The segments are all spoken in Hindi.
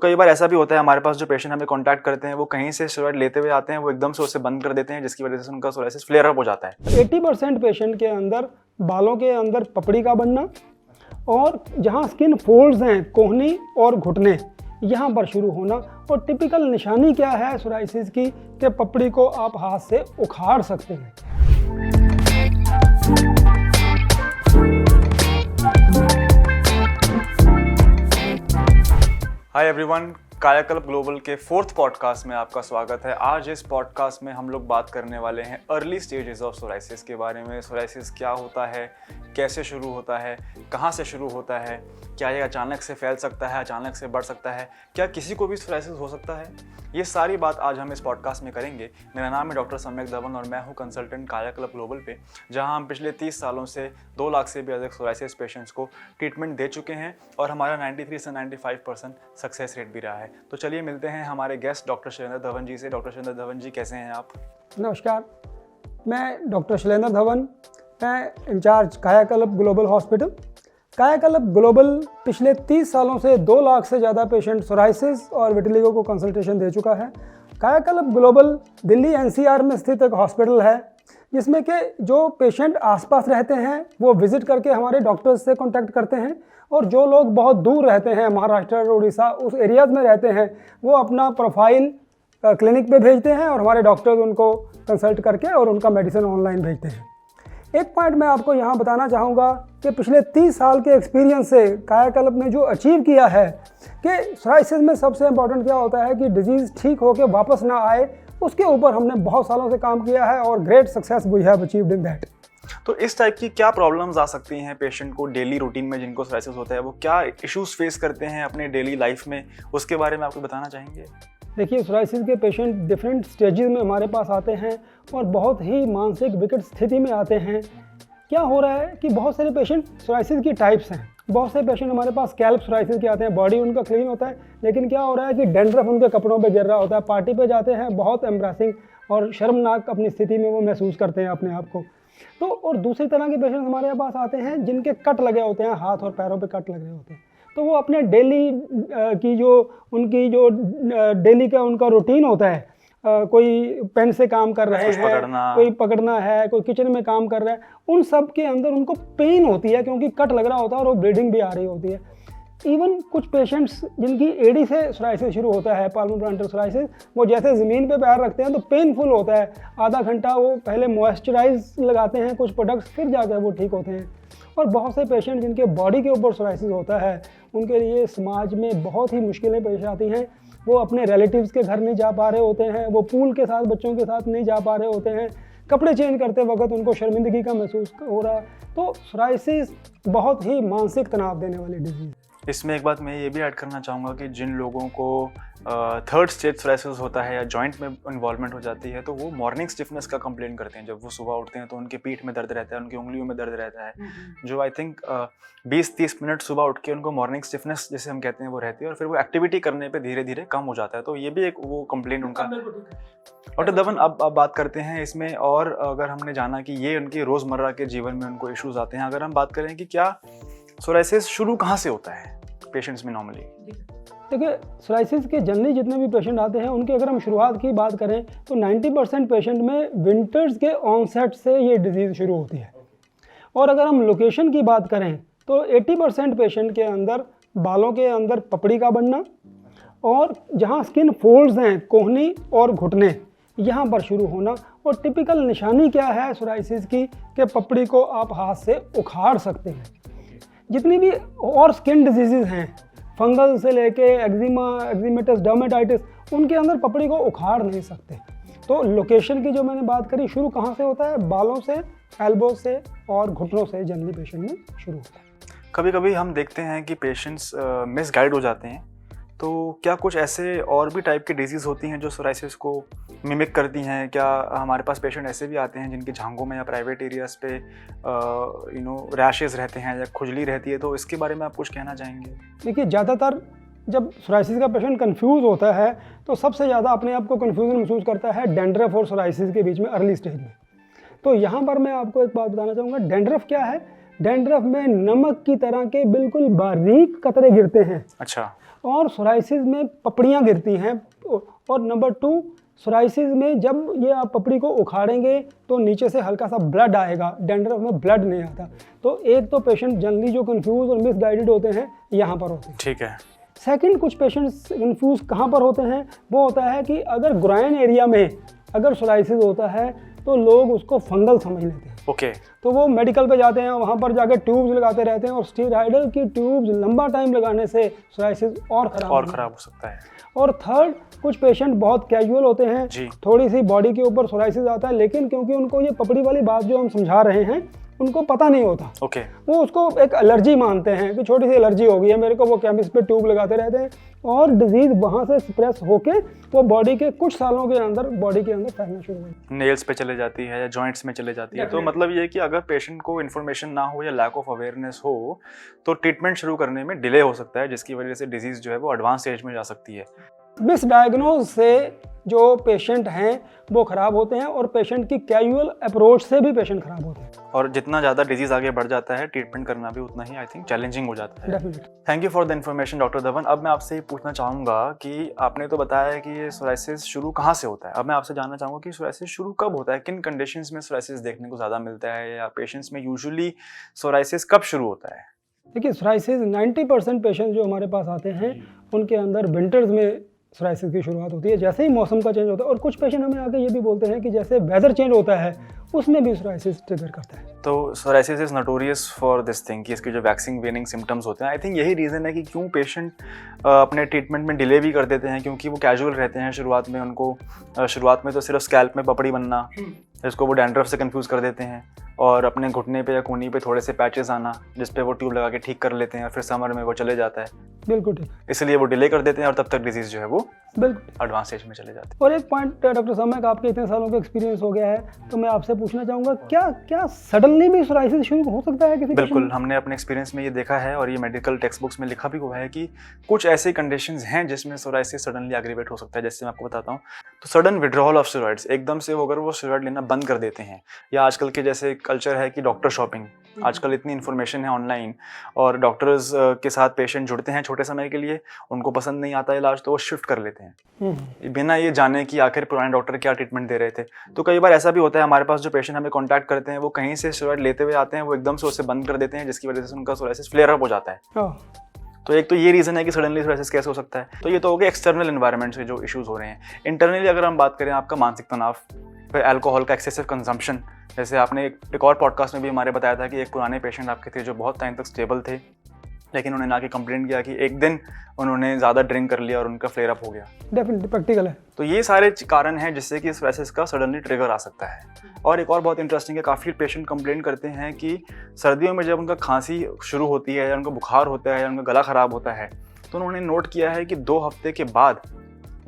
कई बार ऐसा भी होता है हमारे पास जो पेशेंट हमें कांटेक्ट करते हैं वो कहीं से स्टेरॉइड लेते हुए आते हैं, वो एकदम से उसे बंद कर देते हैं जिसकी वजह से उनका सोराइसिस फ्लेयर अप हो जाता है। 80% पेशेंट के अंदर बालों के अंदर पपड़ी का बनना और जहाँ स्किन फोल्ड्स हैं कोहनी और घुटने यहाँ पर शुरू होना। और टिपिकल निशानी क्या है सोराइसिस की कि पपड़ी को आप हाथ से उखाड़ सकते हैं। हाय एवरीवन, कायाकल्प ग्लोबल के 4th पॉडकास्ट में आपका स्वागत है। आज इस पॉडकास्ट में हम लोग बात करने वाले हैं अर्ली स्टेजेस ऑफ सोराइसिस के बारे में। सोराइसिस क्या होता है, कैसे शुरू होता है, कहाँ से शुरू होता है, क्या ये अचानक से फैल सकता है, अचानक से बढ़ सकता है, क्या किसी को भी सोराइसिस हो सकता है, ये सारी बात आज हम इस पॉडकास्ट में करेंगे। मेरा नाम है डॉक्टर सम्यक धवन और मैं हूँ कंसल्टेंट कायाकल्प ग्लोबल पे, जहाँ हम पिछले 30 सालों से 2 लाख से भी अधिक सोराइसिस पेशेंट्स को ट्रीटमेंट दे चुके हैं और हमारा 93 से 95% सक्सेस रेट भी रहा है। तो चलिए मिलते हैं हमारे गेस्ट डॉक्टर शैलेंद्र धवन जी से। डॉक्टर शैलेंद्र धवन जी, कैसे हैं आप? नमस्कार, मैं डॉक्टर शैलेंद्र धवन, मैं इंचार्ज कायाकल्प ग्लोबल हॉस्पिटल। कायाकल्प ग्लोबल पिछले 30 सालों से 2 लाख से ज़्यादा पेशेंट सोराइसिस और विटिलिगो को कंसल्टेशन दे चुका है। कायाकल्प ग्लोबल दिल्ली एनसीआर में स्थित एक हॉस्पिटल है जिसमें कि जो पेशेंट आसपास रहते हैं वो विज़िट करके हमारे डॉक्टर्स से कांटेक्ट करते हैं, और जो लोग बहुत दूर रहते हैं, महाराष्ट्र, उड़ीसा, उस एरियाज़ में रहते हैं, वो अपना प्रोफाइल क्लिनिक पे भेजते हैं और हमारे डॉक्टर्स उनको कंसल्ट करके और उनका मेडिसिन ऑनलाइन भेजते हैं। एक पॉइंट मैं आपको यहाँ बताना चाहूँगा कि पिछले 30 साल के एक्सपीरियंस से कायाकल्प ने जो अचीव किया है कि सोराइसिस में सबसे इम्पॉर्टेंट क्या होता है कि डिजीज़ ठीक होकर वापस ना आए, उसके ऊपर हमने बहुत सालों से काम किया है और great success we have achieved in that. तो इस टाइप की क्या प्रॉब्लम्स आ सकती हैं पेशेंट को डेली रूटीन में, जिनको सोराइसिस होता है वो क्या इश्यूज फेस करते हैं अपने डेली लाइफ में, उसके बारे में आपको बताना चाहेंगे? देखिए, सोराइसिस के पेशेंट डिफरेंट स्टेजेस में हमारे पास आते हैं और बहुत ही मानसिक विकट स्थिति में आते हैं। क्या हो रहा है कि बहुत सारे पेशेंट सोराइसिस की टाइप्स हैं। बहुत से पेशेंट हमारे पास स्कैल्प सोराइसिस के आते हैं, बॉडी उनका क्लीन होता है, लेकिन क्या हो रहा है कि डैंड्रफ उनके कपड़ों पे गिर रहा होता है। पार्टी पे जाते हैं, बहुत एम्ब्रेसिंग और शर्मनाक अपनी स्थिति में वो महसूस करते हैं अपने आप को। तो और दूसरी तरह के पेशेंट हमारे पास आते हैं जिनके कट लगे होते हैं, हाथ और पैरों पे कट लगे होते हैं। तो वो अपने डेली की जो डेली का उनका रूटीन होता है, कोई पेन से काम कर रहे हैं, कोई पकड़ना है, कोई किचन में काम कर रहा है, उन सब के अंदर उनको पेन होती है क्योंकि कट लग रहा होता है और वो ब्लीडिंग भी आ रही होती है। इवन कुछ पेशेंट्स जिनकी एडी से सोराइसिस शुरू होता है, पाल्मोप्लांटर सोराइसिस, वो जैसे ज़मीन पे पैर रखते हैं तो पेनफुल होता है। आधा घंटा वो पहले मॉइस्चराइज लगाते हैं कुछ प्रोडक्ट्स, फिर जाकर वो ठीक होते हैं। और बहुत से पेशेंट जिनके बॉडी के ऊपर सोराइसिस होता है, उनके लिए समाज में बहुत ही मुश्किलें पेश आती हैं। वो अपने रिलेटिव्स के घर नहीं जा पा रहे होते हैं, वो पूल के साथ बच्चों के साथ नहीं जा पा रहे होते हैं, कपड़े चेंज करते वक्त उनको शर्मिंदगी का महसूस हो रहा है। तो सोराइसिस बहुत ही मानसिक तनाव देने वाली डिजीज़। इसमें एक बात मैं ये भी ऐड करना चाहूँगा कि जिन लोगों को 3rd स्टेज सोराइसिस होता है या जॉइंट में इन्वॉल्वमेंट हो जाती है, तो वो मॉर्निंग स्टिफनेस का कंप्लेन करते हैं। जब वो सुबह उठते हैं तो उनके पीठ में दर्द रहता है, उनकी उंगलियों में दर्द रहता है, जो आई थिंक 20-30 मिनट सुबह उठ के उनको मॉर्निंग स्टिफनेस जिसे हम कहते हैं वो रहती है, और फिर वो एक्टिविटी करने पे धीरे धीरे कम हो जाता है। तो ये भी एक वो कंप्लेन उनका। डॉक्टर धवन, अब बात करते हैं इसमें, और अगर हमने जाना कि ये उनके रोज़मर्रा के जीवन में उनको इशूज़ आते हैं, अगर हम बात करें कि क्या सोराइसिस शुरू कहाँ से होता है पेशेंट्स में नॉर्मली? देखिए, सोराइसिस के जनरली जितने भी पेशेंट आते हैं उनकी अगर हम शुरुआत की बात करें तो 90% पेशेंट में विंटर्स के ऑनसेट से ये डिजीज़ शुरू होती है। और अगर हम लोकेशन की बात करें तो 80% पेशेंट के अंदर बालों के अंदर पपड़ी का बनना और जहाँ स्किन फोल्ड्स हैं कोहनी और घुटने, यहाँ पर शुरू होना। और टिपिकल निशानी क्या है सोराइसिस की कि पपड़ी को आप हाथ से उखाड़ सकते हैं। जितनी भी और स्किन डिजीज़ हैं, फंगल से लेके एक्जिमा, एक्जिमेटस, डर्मेटाइटिस, उनके अंदर पपड़ी को उखाड़ नहीं सकते। तो लोकेशन की जो मैंने बात करी, शुरू कहाँ से होता है? बालों से, एल्बो से और घुटनों से जनरली पेशेंट में शुरू होता है। कभी कभी हम देखते हैं कि पेशेंट्स मिसगाइड हो जाते हैं, तो क्या कुछ ऐसे और भी टाइप की डिजीज़ होती हैं जो सोराइसिस को मिमिक करती हैं? क्या हमारे पास पेशेंट ऐसे भी आते हैं जिनकी जांघों में या प्राइवेट एरियाज़ पे रैशेज़ रहते हैं या खुजली रहती है, तो इसके बारे में आप कुछ कहना चाहेंगे? देखिए, ज़्यादातर जब सोराइसिस का पेशेंट कंफ्यूज होता है तो सबसे ज़्यादा अपने आप को कन्फ्यूजन महसूस करता है डैंड्रफ और सोराइसिस के बीच में अर्ली स्टेज में। तो यहाँ पर मैं आपको एक बात बताना चाहूँगा। डैंड्रफ क्या है? डैंड्रफ में नमक की तरह के बिल्कुल बारीक कतरे गिरते हैं। अच्छा। और सोराइसिस में पपड़ियाँ गिरती हैं। और नंबर 2, सोराइसिस में जब ये आप पपड़ी को उखाड़ेंगे तो नीचे से हल्का सा ब्लड आएगा, डैंड्रफ में ब्लड नहीं आता। तो एक तो पेशेंट जनरली जो कंफ्यूज और मिसगाइडेड होते हैं यहाँ पर होते हैं। ठीक है। सेकंड, कुछ पेशेंट्स कंफ्यूज कहाँ पर होते हैं, वो होता है कि अगर ग्राइन एरिया में अगर सोराइसिस होता है तो लोग उसको फंगल समझ लेते हैं। ओके। तो वो मेडिकल पे जाते हैं, वहाँ पर जाकर ट्यूब्स लगाते रहते हैं और स्टीरॉयडल की ट्यूब्स लंबा टाइम लगाने से सोराइसिस और ख़राब हो सकता है। और थर्ड, कुछ पेशेंट बहुत कैजुअल होते हैं, थोड़ी सी बॉडी के ऊपर सोराइसिस आता है, लेकिन क्योंकि उनको ये पपड़ी वाली बात जो हम समझा रहे हैं उनको पता नहीं होता। ओके। वो उसको एक एलर्जी मानते हैं कि छोटी सी एलर्जी हो गई है मेरे को, वो केमिस्ट पे ट्यूब लगाते रहते हैं और डिजीज वहाँ से स्प्रेस होके वो बॉडी के कुछ सालों के अंदर बॉडी के अंदर फैलना शुरू हो, नेल्स पे चले जाती है या जॉइंट्स में चले जाती है। तो मतलब ये कि अगर पेशेंट को इन्फॉर्मेशन ना हो या लैक ऑफ अवेयरनेस हो तो ट्रीटमेंट शुरू करने में डिले हो सकता है, जिसकी वजह से डिजीज जो है वो एडवांस स्टेज में जा सकती है। मिसडायग्नोज से जो पेशेंट हैं वो ख़राब होते हैं और पेशेंट की कैजुअल अप्रोच से भी पेशेंट ख़राब होते हैं। और जितना ज़्यादा डिजीज़ आगे बढ़ जाता है ट्रीटमेंट करना भी उतना ही आई थिंक चैलेंजिंग हो जाता है। Definitely. Thank you for the information doctor Dhawan. अब मैं आपसे ये पूछना चाहूँगा कि आपने तो बताया है कि ये सोराइसिस शुरू कहाँ से होता है। अब मैं आपसे जानना चाहूँगा कि सोराइसिस शुरू कब होता है, किन कंडीशंस में सोराइसिस देखने को ज़्यादा मिलता है, या पेशेंट्स में यूजुअली सोराइसिस कब शुरू होता है? देखिए, सोराइसिस 90% पेशेंट जो हमारे पास आते हैं उनके अंदर विंटर्स में सोराइसिस की शुरुआत होती है, जैसे ही मौसम का चेंज होता है। और कुछ पेशेंट हमें आके ये भी बोलते हैं कि जैसे वेदर चेंज होता है उसमें भी सोराइसिस ट्रिगर करता है। तो psoriasis is notorious for this thing कि इसके जो वैक्सिंग वेनिंग सिम्टम्स होते हैं, आई थिंक यही रीज़न है कि क्यों पेशेंट अपने ट्रीटमेंट में डिले भी कर देते हैं, क्योंकि वो कैजुअल रहते हैं शुरुआत में। उनको शुरुआत में तो सिर्फ स्कैल्प में पपड़ी बनना, इसको वो डैंड्रफ से कंफ्यूज कर देते हैं, और अपने घुटने पे या कूहनी पे थोड़े से पैचेस आना जिस पे वो ट्यूब लगा के ठीक कर लेते हैं, और फिर समर में वो चले जाता है। बिल्कुल ठीक। इसलिए वो डिले कर देते हैं और तब तक डिजीज़ जो है वो बिल्कुल एडवांस स्टेज में चले जाते हैं। और एक पॉइंट डॉक्टर साहब, आपके इतने सालों का एक्सपीरियंस हो गया है तो मैं आपसे पूछना चाहूँगा, क्या सडनली भी सोराइसिस शुरू हो सकता है किसी? बिल्कुल, हमने अपने एक्सपीरियंस में ये देखा है और ये मेडिकल टेक्स्ट बुक्स में लिखा भी हुआ है कि कुछ ऐसी कंडीशंस हैं जिसमें सोराइसिस सडनली एग्रीवेट हो सकता है। जैसे मैं आपको बताता हूँ, तो सडन विड्रॉल ऑफ स्टेरॉइड्स, एकदम से अगर वो स्टेरॉइड लेना बंद कर देते हैं, या आजकल के जैसे कल्चर है कि डॉक्टर शॉपिंग, आजकल इतनी इन्फॉर्मेशन है ऑनलाइन और डॉक्टर्स के साथ पेशेंट जुड़ते हैं छोटे समय के लिए, उनको पसंद नहीं आता इलाज तो वो शिफ्ट कर लेते हैं बिना ये जाने कि आखिर पुराने डॉक्टर क्या ट्रीटमेंट दे रहे थे। तो कई बार ऐसा भी होता है हमारे पास, जो पेशेंट हमें कांटेक्ट करते हैं वो कहीं से स्टेरॉइड लेते हुए आते हैं, वो एकदम से उसे बंद कर देते हैं, जिसकी वजह से उनका सोराइसिस फ्लेयर अप हो जाता है। तो एक तो ये रीज़न है कि सडनली सोराइसिस कैसे हो सकता है। तो ये तो हो गया एक्सटर्नल एनवायरनमेंट से जो इश्यूज़ हो रहे हैं। इंटरनली अगर हम बात करें, आपका मानसिक तनाव, फिर अल्कोहल का एक्सेसिव कंजम्पशन, जैसे आपने एक और पॉडकास्ट में भी हमारे बताया था कि एक पुराने पेशेंट आपके थे जो बहुत टाइम तक स्टेबल थे, लेकिन उन्होंने आके कंप्लेंट किया कि एक दिन उन्होंने ज़्यादा ड्रिंक कर लिया और उनका फ्लेयर अप हो गया। डेफिनेटली प्रैक्टिकल है। तो ये सारे कारण हैं जिससे कि सोराइसिस का सडनली ट्रिगर आ सकता है। और एक और बहुत इंटरेस्टिंग है, काफ़ी पेशेंट कंप्लेंट करते हैं कि सर्दियों में जब उनका खांसी शुरू होती है या उनका बुखार होता है या उनका गला ख़राब होता है, तो उन्होंने नोट किया है कि 2 हफ्ते के बाद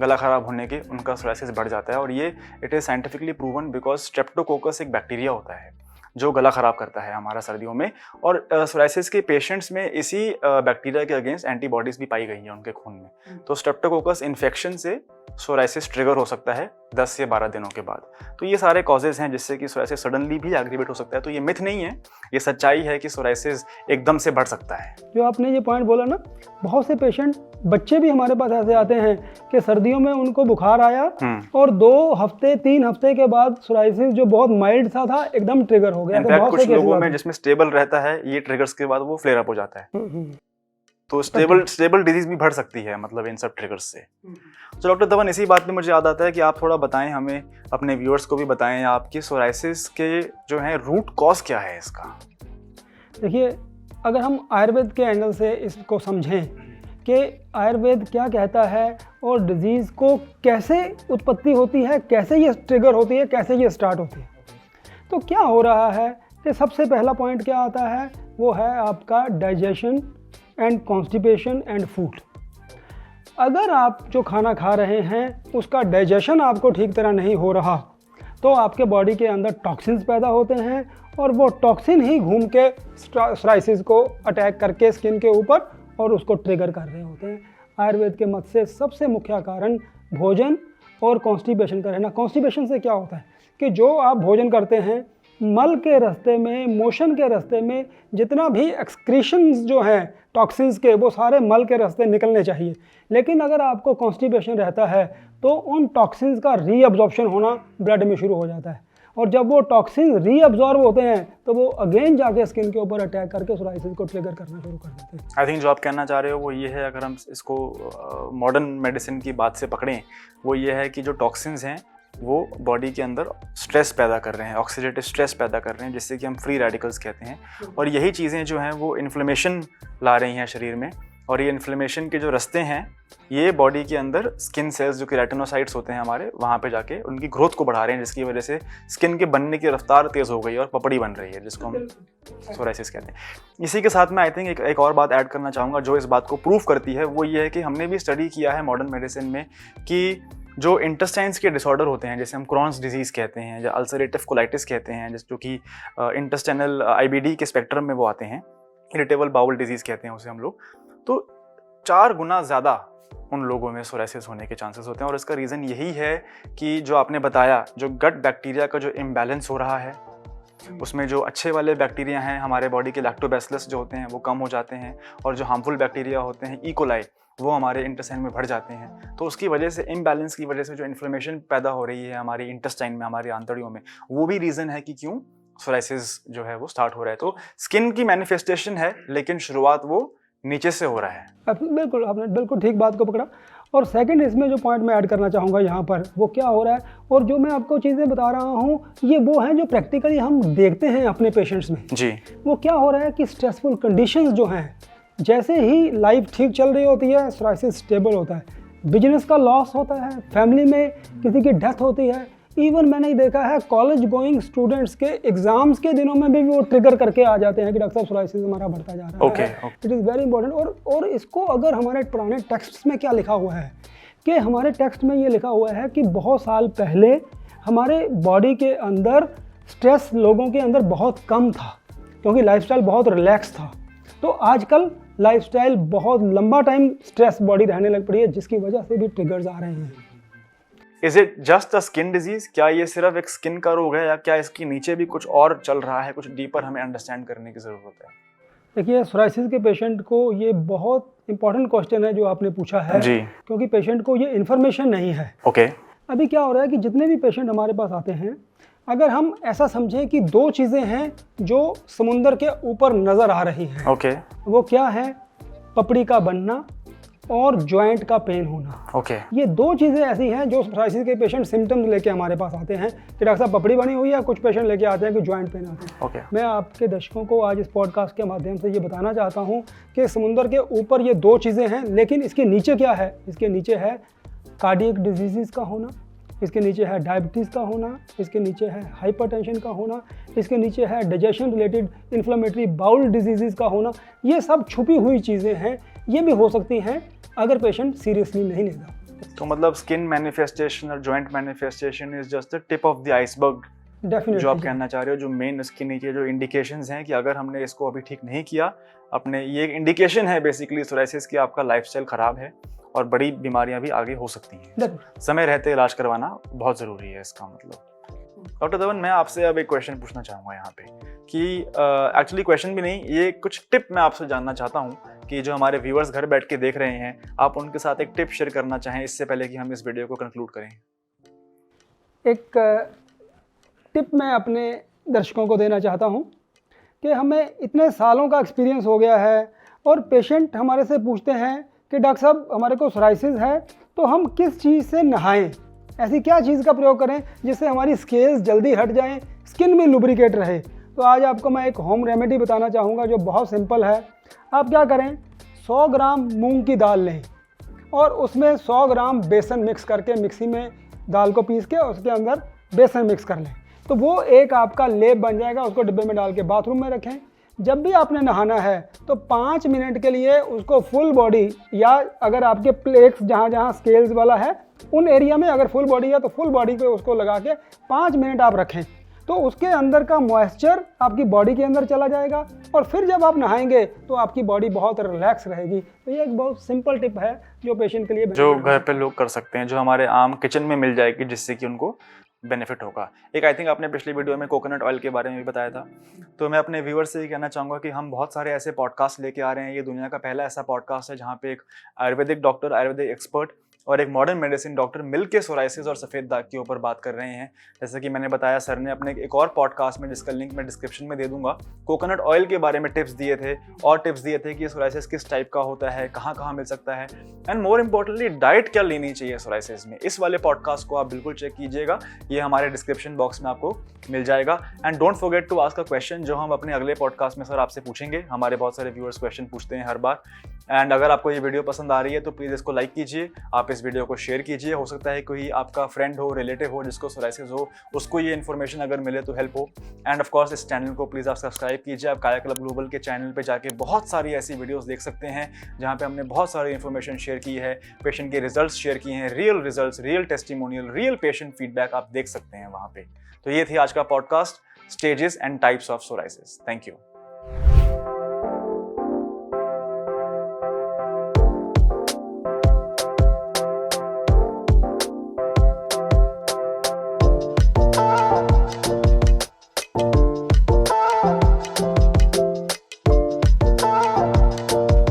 गला ख़राब होने के उनका सोराइसिस बढ़ जाता है। और ये it is scientifically proven, because Streptococcus एक बैक्टीरिया होता है जो गला ख़राब करता है हमारा सर्दियों में। और सोराइसिस के पेशेंट्स में इसी बैक्टीरिया के अगेंस्ट एंटीबॉडीज़ भी पाई गई हैं उनके खून में। तो स्ट्रेप्टोकोकस इन्फेक्शन से सोराइसिस ट्रिगर हो सकता है 10 से 12 दिनों के बाद। तो ये सारे कॉजेज़ हैं जिससे कि सोराइसिस सडनली भी एग्रीवेट हो सकता है। तो ये मिथ नहीं है, ये सच्चाई है कि सोराइसिस एकदम से बढ़ सकता है। जो आपने ये पॉइंट बोला ना, बहुत से पेशेंट, बच्चे भी हमारे पास ऐसे आते हैं कि सर्दियों में उनको बुखार आया और 2 हफ्ते 3 हफ्ते के बाद सोराइसिस जो बहुत माइल्ड सा था एकदम ट्रिगर हो गया। इनफैक्ट कुछ लोगों में जिसमें स्टेबल रहता है, ये ट्रिगर्स के बाद वो फ्लेयर अप हो जाता है। तो स्टेबल डिजीज भी बढ़ सकती है, मतलब इन सब ट्रिगर्स से। तो डॉक्टर धवन, इसी बात पे मुझे याद आता है कि आप थोड़ा बताएं हमें, अपने व्यूअर्स को भी बताएं, आपकी सोराइसिस के जो है रूट कॉज क्या है इसका। देखिए, अगर हम आयुर्वेद के एंगल से इसको समझें कि आयुर्वेद क्या कहता है और डिजीज़ को कैसे उत्पत्ति होती है, कैसे ये ट्रिगर होती है, कैसे ये स्टार्ट होती है, तो क्या हो रहा है कि सबसे पहला पॉइंट क्या आता है, वो है आपका digestion and constipation and food. अगर आप जो खाना खा रहे हैं उसका डाइजेशन आपको ठीक तरह नहीं हो रहा तो आपके बॉडी के अंदर टॉक्सिन्स पैदा होते हैं और वो टॉक्सिन ही घूम के सोराइसिस को अटैक करके स्किन के ऊपर और उसको ट्रिगर कर रहे होते हैं। आयुर्वेद के मत से सबसे मुख्य कारण भोजन और कॉन्स्टिपेशन का रहना। कॉन्स्टिपेशन से क्या होता है कि जो आप भोजन करते हैं मल के रास्ते में, मोशन के रास्ते में जितना भी एक्सक्रीशंस जो हैं टॉक्सिन्स के, वो सारे मल के रास्ते निकलने चाहिए। लेकिन अगर आपको कॉन्स्टिपेशन रहता है तो उन टॉक्सिन्स का रीअब्जॉर्प्शन होना ब्लड में शुरू हो जाता है, और जब वो टॉक्सिन रीअब्जॉर्ब होते हैं तो वो अगेन जाके स्किन के ऊपर अटैक करके सोराइसिस को ट्रिगर करना शुरू कर देते हैं। आई थिंक जो आप कहना चाह रहे हो वो ये है, अगर हम इसको मॉडर्न मेडिसिन की बात से पकड़ें, वो ये है कि जो टॉक्सिन्स हैं वो बॉडी के अंदर स्ट्रेस पैदा कर रहे हैं, ऑक्सीडेटिव स्ट्रेस पैदा कर रहे हैं, जिससे कि हम फ्री रेडिकल्स कहते हैं। और यही चीज़ें जो हैं वो इन्फ्लेमेशन ला रही हैं शरीर में, और ये इन्फ्लेमेशन के जो रास्ते हैं ये बॉडी के अंदर स्किन सेल्स जो कि रेटिनोसाइट्स होते हैं हमारे, वहाँ पे जाके उनकी ग्रोथ को बढ़ा रहे हैं, जिसकी वजह से स्किन के बनने की रफ्तार तेज़ हो गई और पपड़ी बन रही है, जिसको हम सोराइसिस कहते हैं। इसी के साथ मैं आई थिंक एक और बात ऐड करना चाहूँगा जो इस बात को प्रूव करती है, वो ये है कि हमने भी स्टडी किया है मॉडर्न मेडिसिन में कि जो इंटेस्टाइन्स के डिसऑर्डर होते हैं, जैसे हम क्रॉन्स डिजीज़ कहते हैं या अल्सरेटिव कोलाइटिस कहते हैं, जो कि इंटेस्टाइनल IBD के स्पेक्ट्रम में वो आते हैं, इरिटेबल बाउल डिजीज़ कहते हैं उसे हम लोग, तो 4 गुना ज़्यादा उन लोगों में सोराइसिस होने के चांसेस होते हैं। और इसका रीज़न यही है कि जो आपने बताया, जो गट बैक्टीरिया का जो इम्बैलेंस हो रहा है, उसमें जो अच्छे वाले बैक्टीरिया हैं हमारे बॉडी के, लैक्टोबैसिलस जो होते हैं वो कम हो जाते हैं, और जो हार्मफुल बैक्टीरिया होते हैं ई कोलाई वो हमारे इंटेस्टाइन में बढ़ जाते हैं। तो उसकी वजह से, इम्बैलेंस की वजह से जो इन्फ्लेमेशन पैदा हो रही है हमारी इंटेस्टाइन में, हमारी आंतड़ियों में, वो भी रीज़न है कि क्यों सोराइसिस जो है वो स्टार्ट हो रहा है। तो स्किन की मैनिफेस्टेशन है, लेकिन शुरुआत वो नीचे से हो रहा है। बिल्कुल, आपने बिल्कुल ठीक बात को पकड़ा। और सेकंड, इसमें जो पॉइंट मैं ऐड करना चाहूँगा यहाँ पर, वो क्या हो रहा है, और जो मैं आपको चीज़ें बता रहा हूँ ये वो हैं जो प्रैक्टिकली हम देखते हैं अपने पेशेंट्स में जी। वो क्या हो रहा है कि स्ट्रेसफुल कंडीशंस जो हैं, जैसे ही लाइफ ठीक चल रही होती है सोराइसिस स्टेबल होता है, बिजनेस का लॉस होता है, फैमिली में किसी की डेथ होती है, इवन मैंने देखा है कॉलेज गोइंग स्टूडेंट्स के एग्जाम्स के दिनों में भी वो ट्रिगर करके आ जाते हैं कि डॉक्टर साहब सोराइसिस हमारा बढ़ता जा रहा है। It is very important. और इसको अगर हमारे पुराने टेक्स्ट में क्या लिखा हुआ है कि हमारे टेक्स्ट में ये लिखा हुआ है कि बहुत साल पहले हमारे बॉडी के अंदर स्ट्रेस लोगों के अंदर बहुत कम था, क्योंकि लाइफस्टाइल बहुत रिलैक्स था। तो आजकल लाइफस्टाइल बहुत लंबा टाइम स्ट्रेस बॉडी रहने लग पड़ी है, जिसकी वजह से भी ट्रिगर्स आ रहे हैं। Is it just a skin disease? क्या ये सिर्फ एक स्किन का रोग है, या क्या इसके नीचे भी कुछ और चल रहा है, कुछ डीपर हमें अंडरस्टैंड करने की ज़रूरत है? देखिए, सोराइसिस के पेशेंट को ये बहुत इंपॉर्टेंट क्वेश्चन है जो आपने पूछा है जी, क्योंकि पेशेंट को ये इन्फॉर्मेशन नहीं है। ओके। अभी क्या हो रहा है कि जितने भी पेशेंट हमारे पास आते हैं, अगर हम ऐसा समझें कि 2 चीज़ें हैं जो समुंदर के ऊपर नज़र आ रही हैं। ओके। वो क्या है? पपड़ी का बनना और जॉइंट का पेन होना। ओके। ये 2 चीज़ें ऐसी हैं जो सोराइसिस के पेशेंट सिम्टम्स लेके हमारे पास आते हैं कि डॉक्टर साहब पपड़ी बनी हुई है, कुछ पेशेंट लेके आते हैं कि जॉइंट पेन आते हैं। ओके। मैं आपके दर्शकों को आज इस पॉडकास्ट के माध्यम से ये बताना चाहता हूँ कि समुंदर के ऊपर ये 2 चीज़ें हैं, लेकिन इसके नीचे क्या है? इसके नीचे है कार्डियक डिजीज़ का होना, इसके नीचे है डायबिटीज़ का होना, इसके नीचे है हाइपरटेंशन का होना, इसके नीचे है digestion related inflammatory bowel disease का होना। ये सब छुपी हुई चीज़ें हैं, ये भी हो सकती हैं अगर पेशेंट सीरियसली नहीं लेता। तो मतलब स्किन मैनिफेस्टेशन और joint manifestation is just the tip of the iceberg, जो आप कहना चाह रहे हो। जो मेन इसके नीचे जो इंडिकेशंस हैं कि अगर हमने इसको अभी ठीक नहीं किया, अपने ये एक इंडिकेशन है बेसिकली सोराइसिस की, आपका लाइफस्टाइल ख़राब है और बड़ी बीमारियां भी आगे हो सकती हैं। समय रहते इलाज करवाना बहुत ज़रूरी है इसका मतलब। डॉक्टर धवन, मैं आपसे अब एक क्वेश्चन पूछना चाहूँगा यहाँ पे कि एक्चुअली क्वेश्चन भी नहीं, ये कुछ टिप मैं आपसे जानना चाहता हूँ कि जो हमारे व्यूअर्स घर बैठ के देख रहे हैं, आप उनके साथ एक टिप शेयर करना चाहें इससे पहले कि हम इस वीडियो को कंक्लूड करें। एक टिप मैं अपने दर्शकों को देना चाहता हूँ कि हमें इतने सालों का एक्सपीरियंस हो गया है और पेशेंट हमारे से पूछते हैं कि डॉक्टर साहब हमारे को सोराइसिस है, तो हम किस चीज़ से नहाएं, ऐसी क्या चीज़ का प्रयोग करें जिससे हमारी स्केल्स जल्दी हट जाएं, स्किन में लुब्रिकेट रहे। तो आज आपको मैं एक होम रेमेडी बताना चाहूँगा जो बहुत सिंपल है। आप क्या करें, 100 ग्राम मूंग की दाल लें और उसमें 100 ग्राम बेसन मिक्स करके मिक्सी में दाल को पीस के उसके अंदर बेसन मिक्स कर लें, तो वो एक आपका लेप बन जाएगा। उसको डिब्बे में डाल के बाथरूम में रखें। जब भी आपने नहाना है तो 5 मिनट के लिए उसको फुल बॉडी, या अगर आपके प्लेट्स जहाँ जहाँ स्केल्स वाला है उन एरिया में अगर फुल बॉडी है तो फुल बॉडी पे उसको लगा के 5 मिनट आप रखें, तो उसके अंदर का मॉइस्चर आपकी बॉडी के अंदर चला जाएगा और फिर जब आप नहाएंगे तो आपकी बॉडी बहुत रिलैक्स रहेगी। तो ये एक बहुत सिंपल टिप है जो पेशेंट के लिए जो घर पे लोग कर सकते हैं, जो हमारे आम किचन में मिल जाएगी, जिससे कि उनको बेनिफिट होगा। एक आई थिंक आपने पिछली वीडियो में कोकोनट ऑयल के बारे में भी बताया था, तो मैं अपने व्यूअर्स से ये कहना चाहूँगा कि हम बहुत सारे ऐसे पॉडकास्ट लेके आ रहे हैं। ये दुनिया का पहला ऐसा पॉडकास्ट है जहाँ पे एक आयुर्वेदिक डॉक्टर, आयुर्वेदिक एक्सपर्ट और एक मॉडर्न मेडिसिन डॉक्टर मिलके सोराइसिस और सफ़ेद दाग के ऊपर बात कर रहे हैं। जैसे कि मैंने बताया, सर ने अपने एक और पॉडकास्ट में, जिसका लिंक मैं डिस्क्रिप्शन में दे दूंगा, कोकोनट ऑयल के बारे में टिप्स दिए थे, और टिप्स दिए थे कि सोराइसिस किस टाइप का होता है, कहाँ कहाँ मिल सकता है, एंड मोर इम्पोर्टेंटली डाइट क्या लेनी चाहिए सोराइसिस में। इस वाले पॉडकास्ट को आप बिल्कुल चेक कीजिएगा, ये हमारे डिस्क्रिप्शन बॉक्स में आपको मिल जाएगा। And don't forget to ask a question, जो हम अपने अगले पॉडकास्ट में सर आपसे पूछेंगे। हमारे बहुत सारे व्यूअर्स क्वेश्चन पूछते हैं हर बार। एंड अगर आपको ये वीडियो पसंद आ रही है तो प्लीज़ इसको लाइक कीजिए, आप इस वीडियो को शेयर कीजिए। हो सकता है कोई आपका फ्रेंड हो, रिलेटिव हो जिसको सोराइसिस हो, उसको ये इन्फॉर्मेशन अगर मिले तो हेल्प हो। एंड ऑफ कोर्स इस चैनल को प्लीज़ आप सब्सक्राइब कीजिए। आप काया क्लब ग्लोबल के चैनल पे जाके बहुत सारी ऐसी वीडियोस देख सकते हैं जहाँ पे हमने बहुत सारी इन्फॉर्मेशन शेयर की है, पेशेंट के रिजल्ट्स शेयर किए हैं, real results, real testimonial, real patient feedback आप देख सकते हैं वहाँ पे। तो ये थी आज का podcast, stages and types of psoriasis. Thank you.